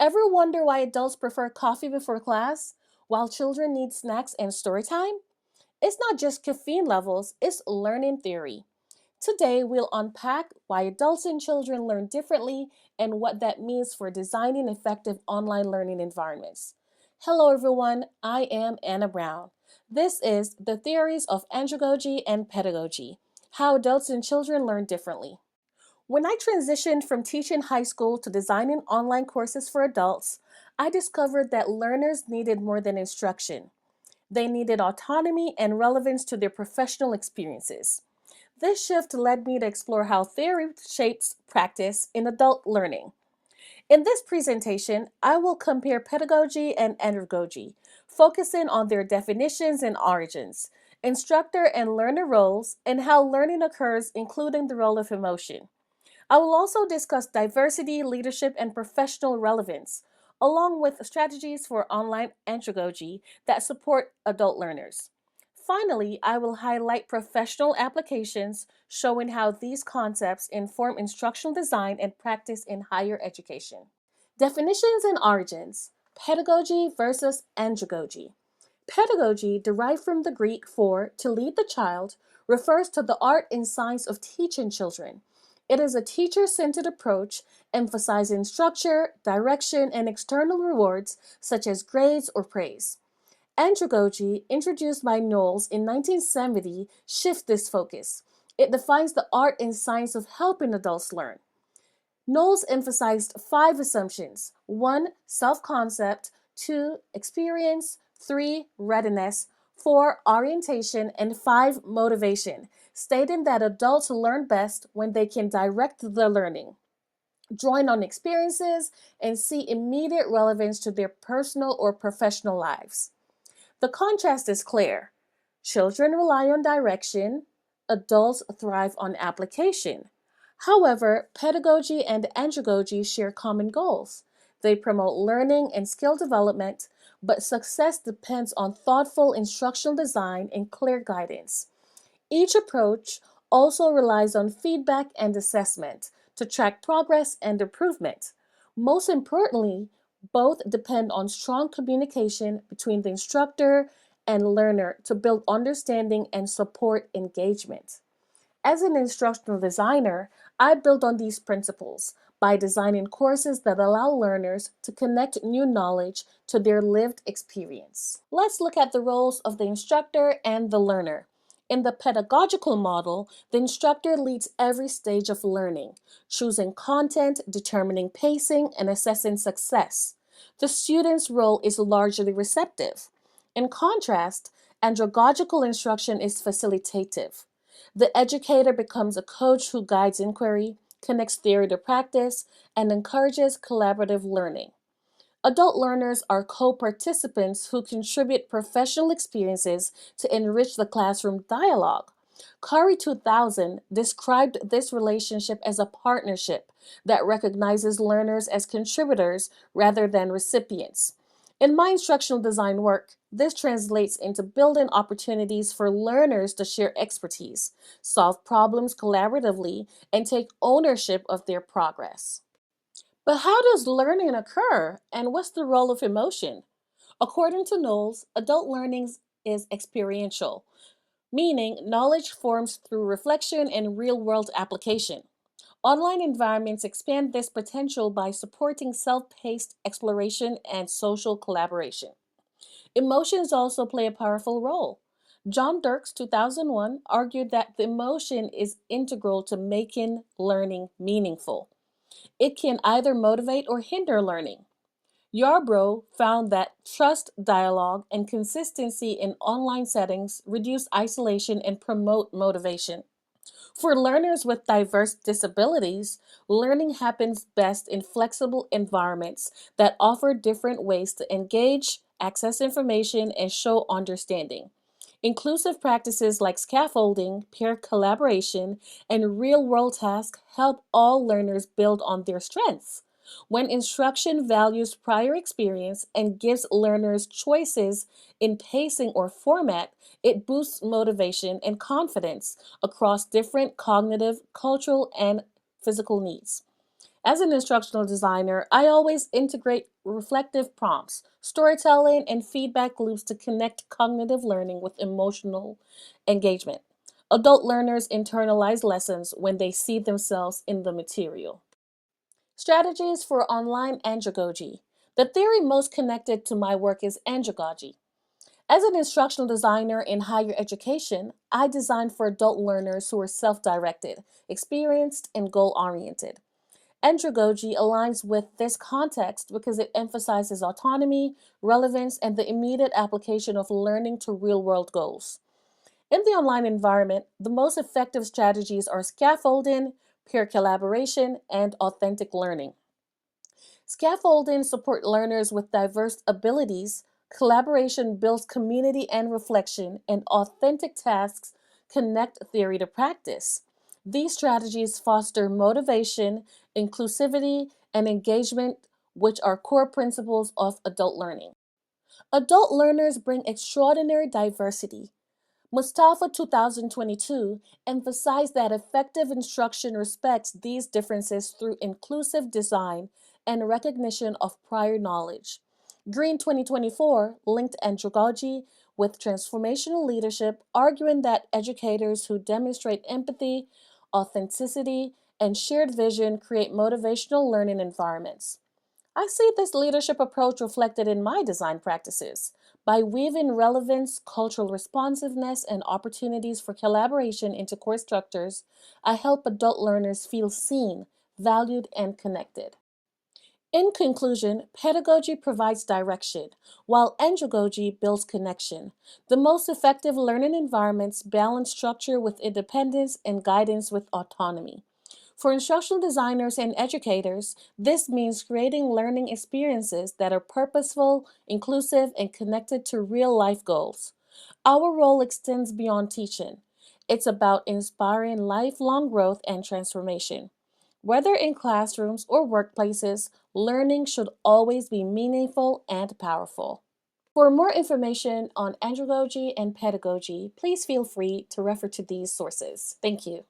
Ever wonder why adults prefer coffee before class while children need snacks and story time? It's not just caffeine levels, it's learning theory. Today, we'll unpack why adults and children learn differently and what that means for designing effective online learning environments. Hello, everyone. I am Anna Brown. This is The Theories of Andragogy and Pedagogy: How Adults and Children Learn Differently. When I transitioned from teaching high school to designing online courses for adults, I discovered that learners needed more than instruction. They needed autonomy and relevance to their professional experiences. This shift led me to explore how theory shapes practice in adult learning. In this presentation, I will compare pedagogy and andragogy, focusing on their definitions and origins, instructor and learner roles, and how learning occurs, including the role of emotion. I will also discuss diversity, leadership, and professional relevance, along with strategies for online andragogy that support adult learners. Finally, I will highlight professional applications showing how these concepts inform instructional design and practice in higher education. Definitions and origins: pedagogy versus andragogy. Pedagogy, derived from the Greek for to lead the child, refers to the art and science of teaching children. It is a teacher centered approach emphasizing structure, direction, and external rewards such as grades or praise. Andragogy, introduced by Knowles in 1970, shifts this focus. It defines the art and science of helping adults learn. Knowles emphasized five assumptions: 1. Self concept, 2. Experience, 3. Readiness, 4. Orientation, and 5. Motivation, stating that adults learn best when they can direct the learning, drawing on experiences, and see immediate relevance to their personal or professional lives. The contrast is clear. Children rely on direction, adults thrive on application. However, pedagogy and andragogy share common goals. They promote learning and skill development, but success depends on thoughtful instructional design and clear guidance. Each approach also relies on feedback and assessment to track progress and improvement. Most importantly, both depend on strong communication between the instructor and learner to build understanding and support engagement. As an instructional designer, I build on these principles by designing courses that allow learners to connect new knowledge to their lived experience. Let's look at the roles of the instructor and the learner. In the pedagogical model, the instructor leads every stage of learning, choosing content, determining pacing, and assessing success. The student's role is largely receptive. In contrast, andragogical instruction is facilitative. The educator becomes a coach who guides inquiry, connects theory to practice, and encourages collaborative learning. Adult learners are co-participants who contribute professional experiences to enrich the classroom dialogue. Curry 2000 described this relationship as a partnership that recognizes learners as contributors rather than recipients. In my instructional design work, this translates into building opportunities for learners to share expertise, solve problems collaboratively, and take ownership of their progress. But how does learning occur, and what's the role of emotion? According to Knowles, adult learning is experiential, meaning knowledge forms through reflection and real world application. Online environments expand this potential by supporting self paced exploration and social collaboration. Emotions also play a powerful role. John Dirks, 2001, argued that the emotion is integral to making learning meaningful. It can either motivate or hinder learning. Yarbrough found that trust, dialogue, and consistency in online settings reduce isolation and promote motivation. For learners with diverse disabilities, learning happens best in flexible environments that offer different ways to engage, access information, and show understanding. Inclusive practices like scaffolding, peer collaboration, and real world tasks help all learners build on their strengths. When instruction values prior experience and gives learners choices in pacing or format, it boosts motivation and confidence across different cognitive, cultural, and physical needs. As an instructional designer, I always integrate reflective prompts, storytelling, and feedback loops to connect cognitive learning with emotional engagement. Adult learners internalize lessons when they see themselves in the material. Strategies for online andragogy. The theory most connected to my work is andragogy. As an instructional designer in higher education, I design for adult learners who are self directed, experienced, and goal oriented. Andragogy aligns with this context because it emphasizes autonomy, relevance, and the immediate application of learning to real world goals. In the online environment, the most effective strategies are scaffolding, peer collaboration, and authentic learning. Scaffolding support learners with diverse abilities, collaboration builds community and reflection, and authentic tasks connect theory to practice. These strategies foster motivation, inclusivity, and engagement, which are core principles of adult learning. Adult learners bring extraordinary diversity. Mustafa 2022 emphasized that effective instruction respects these differences through inclusive design and recognition of prior knowledge. Green 2024 linked andragogy with transformational leadership, arguing that educators who demonstrate empathy, authenticity, and shared vision create motivational learning environments. I see this leadership approach reflected in my design practices. By weaving relevance, cultural responsiveness, and opportunities for collaboration into course structures, I help adult learners feel seen, valued, and connected. In conclusion, pedagogy provides direction, while andragogy builds connection. The most effective learning environments balance structure with independence and guidance with autonomy. For instructional designers and educators, this means creating learning experiences that are purposeful, inclusive, and connected to real life goals. Our role extends beyond teaching. It's about inspiring lifelong growth and transformation. Whether in classrooms or workplaces, learning should always be meaningful and powerful. For more information on andragogy and pedagogy, please feel free to refer to these sources. Thank you.